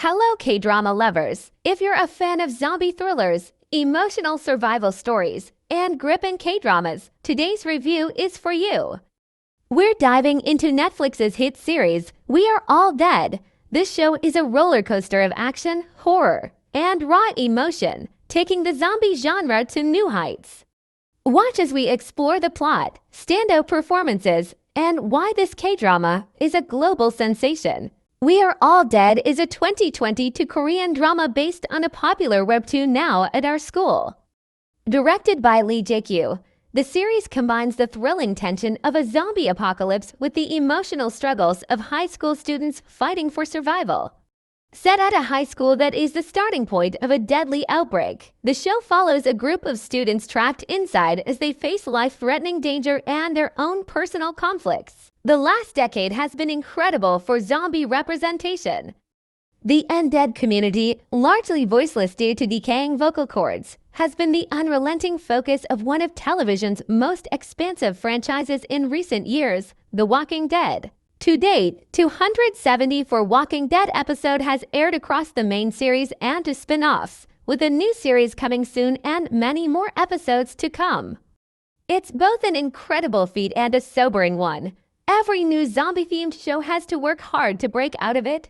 Hello, K-drama lovers! If you're a fan of zombie thrillers, emotional survival stories, and gripping K-dramas, today's review is for you. We're diving into Netflix's hit series, We Are All Dead. This show is a roller coaster of action, horror, and raw emotion, taking the zombie genre to new heights. Watch as we explore the plot, standout performances, and why this K-drama is a global sensation. We Are All Dead is a 2022 Korean drama based on a popular webtoon now at our school. Directed by Lee Jae-kyu, the series combines the thrilling tension of a zombie apocalypse with the emotional struggles of high school students fighting for survival. Set at a high school that is the starting point of a deadly outbreak, the show follows a group of students trapped inside as they face life-threatening danger and their own personal conflicts. The last decade has been incredible for zombie representation. The undead community, largely voiceless due to decaying vocal cords, has been the unrelenting focus of one of television's most expansive franchises in recent years, The Walking Dead. To date, 274 Walking Dead episode has aired across the main series and to spin-offs, with a new series coming soon and many more episodes to come. It's both an incredible feat and a sobering one. Every new zombie-themed show has to work hard to break out of it.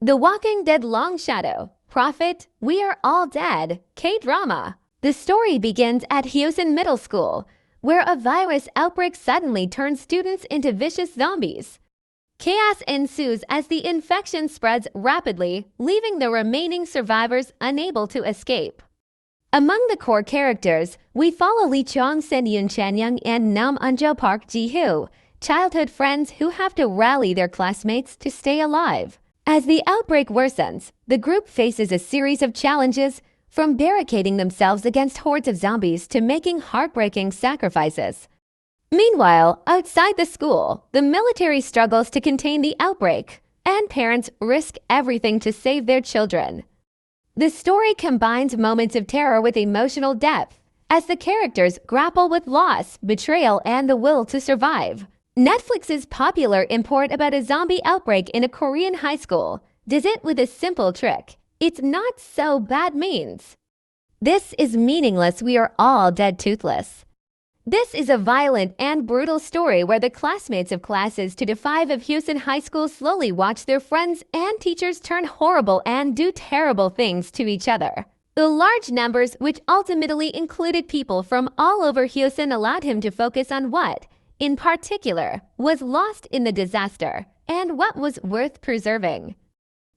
The Walking Dead Long Shadow, Prophet, We Are All Dead, K-drama. The story begins at Hyosin Middle School, where a virus outbreak suddenly turns students into vicious zombies. Chaos ensues as the infection spreads rapidly, leaving the remaining survivors unable to escape. Among the core characters, we follow Lee Chong-sen, Yoon Chan-young, and Nam Eun-jo Park Ji-hoo, childhood friends who have to rally their classmates to stay alive. As the outbreak worsens, the group faces a series of challenges, from barricading themselves against hordes of zombies to making heartbreaking sacrifices. Meanwhile, outside the school, the military struggles to contain the outbreak, and parents risk everything to save their children. The story combines moments of terror with emotional depth, as the characters grapple with loss, betrayal, and the will to survive. Netflix's popular import about a zombie outbreak in a Korean high school does it with a simple trick. It's not so bad means. This is meaningless, we are all dead toothless. This is a violent and brutal story where the classmates of classes 2 to 5 of Hyosin High School slowly watch their friends and teachers turn horrible and do terrible things to each other. The large numbers, which ultimately included people from all over Hyosin, allowed him to focus on what, in particular, was lost in the disaster, and what was worth preserving.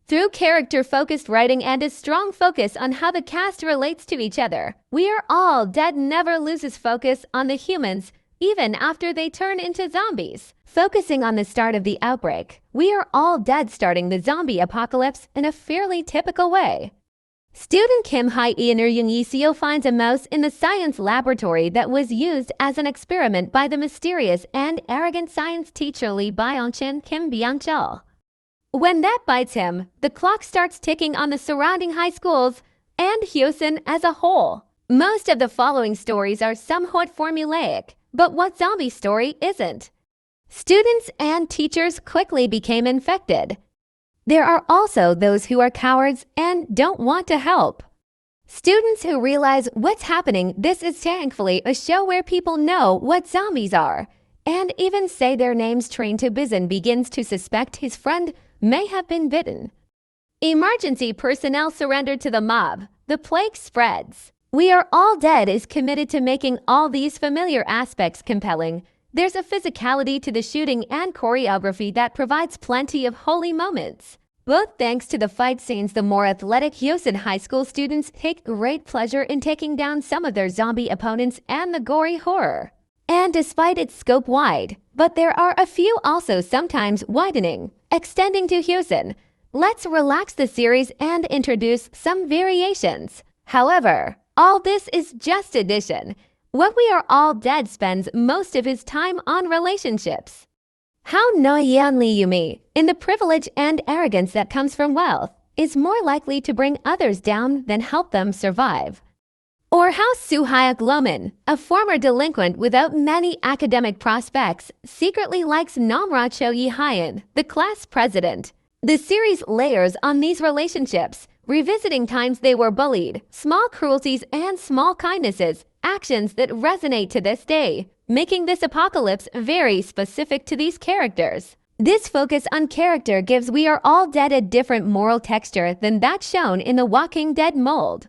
Through character-focused writing and a strong focus on how the cast relates to each other, We Are All Dead never loses focus on the humans, even after they turn into zombies. Focusing on the start of the outbreak, We Are All Dead starting the zombie apocalypse in a fairly typical way. Student Kim Hae-in or Young Yi-seo finds a mouse in the science laboratory that was used as an experiment by the mysterious and arrogant science teacher Lee Byung-chin Kim Byung-chul. When that bites him, the clock starts ticking on the surrounding high schools and Hyosin as a whole. Most of the following stories are somewhat formulaic, but what zombie story isn't? Students and teachers quickly became infected. There are also those who are cowards and don't want to help. Students who realize what's happening. This is thankfully a show where people know what zombies are, and even say their names. Train to Bizun begins to suspect his friend may have been bitten. Emergency personnel surrender to the mob. The plague spreads. We Are All Dead is committed to making all these familiar aspects compelling. There's a physicality to the shooting and choreography that provides plenty of holy moments. Both thanks to the fight scenes, the more athletic Hyosin High School students take great pleasure in taking down some of their zombie opponents and the gory horror. And despite its scope wide, but there are a few also sometimes widening, extending to Hyosin. Let's relax the series and introduce some variations. However, all this is just addition. What We Are All Dead spends most of his time on relationships. How Noyeon Lee Yumi, in the privilege and arrogance that comes from wealth, is more likely to bring others down than help them survive. Or how Soo Hyuk Loman, a former delinquent without many academic prospects, secretly likes Namra Cho Yi Hyun, the class president. The series layers on these relationships, revisiting times they were bullied, small cruelties and small kindnesses, actions that resonate to this day, making this apocalypse very specific to these characters. This focus on character gives We Are All Dead a different moral texture than that shown in the Walking Dead mold.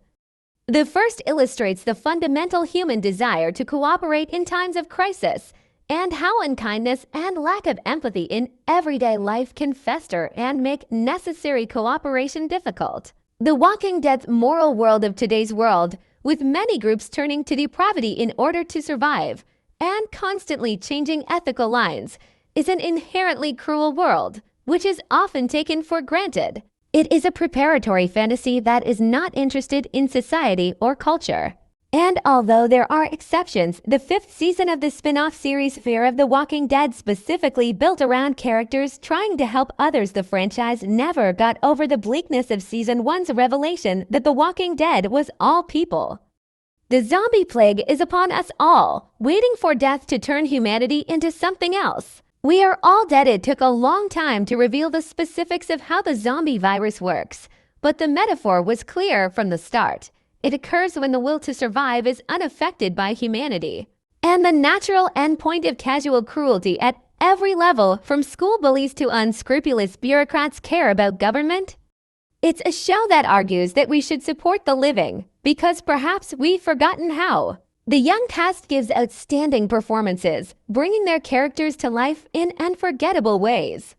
The first illustrates the fundamental human desire to cooperate in times of crisis, and how unkindness and lack of empathy in everyday life can fester and make necessary cooperation difficult. The Walking Dead's moral world of today's world, with many groups turning to depravity in order to survive, and constantly changing ethical lines, is an inherently cruel world, which is often taken for granted. It is a preparatory fantasy that is not interested in society or culture. And although there are exceptions, the 5th season of the spin-off series Fear of the Walking Dead, specifically built around characters trying to help others, the franchise never got over the bleakness of Season 1's revelation that The Walking Dead was all people. The zombie plague is upon us all, waiting for death to turn humanity into something else. We Are All Dead. It took a long time to reveal the specifics of how the zombie virus works, but the metaphor was clear from the start. It occurs when the will to survive is unaffected by humanity. And the natural endpoint of casual cruelty at every level, from school bullies to unscrupulous bureaucrats, care about government? It's a show that argues that we should support the living, because perhaps we've forgotten how. The young cast gives outstanding performances, bringing their characters to life in unforgettable ways.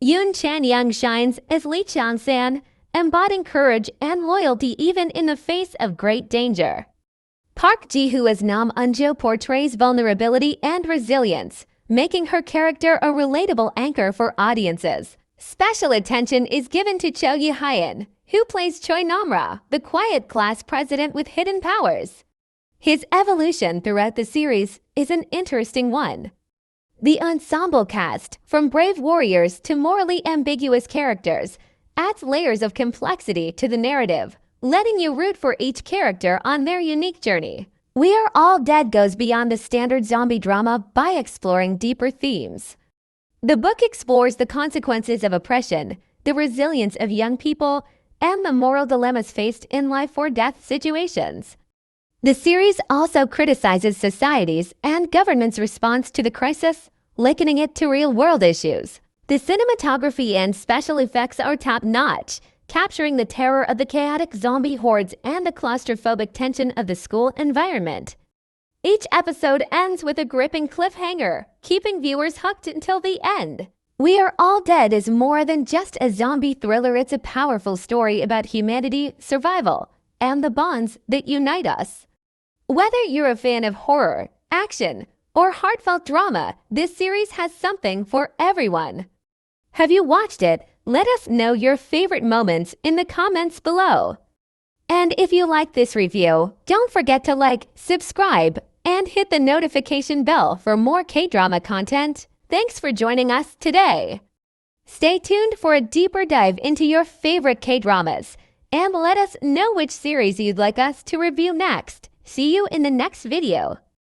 Yoon Chan-young shines as Lee Chan-san, embodying courage and loyalty even in the face of great danger. Park Ji-hoo as Nam Eun-jo portrays vulnerability and resilience, making her character a relatable anchor for audiences. Special attention is given to Cho Yoo-hyun, who plays Choi Namra, the quiet class president with hidden powers. His evolution throughout the series is an interesting one. The ensemble cast, from brave warriors to morally ambiguous characters, adds layers of complexity to the narrative, letting you root for each character on their unique journey. We Are All Dead goes beyond the standard zombie drama by exploring deeper themes. The book explores the consequences of oppression, the resilience of young people, and the moral dilemmas faced in life-or-death situations. The series also criticizes society's and government's response to the crisis, likening it to real-world issues. The cinematography and special effects are top-notch, capturing the terror of the chaotic zombie hordes and the claustrophobic tension of the school environment. Each episode ends with a gripping cliffhanger, keeping viewers hooked until the end. We Are All Dead is more than just a zombie thriller. It's a powerful story about humanity, survival, and the bonds that unite us. Whether you're a fan of horror, action, or heartfelt drama, this series has something for everyone. Have you watched it? Let us know your favorite moments in the comments below. And if you like this review, don't forget to like, subscribe, and hit the notification bell for more K-drama content. Thanks for joining us today. Stay tuned for a deeper dive into your favorite K-dramas, and let us know which series you'd like us to review next. See you in the next video.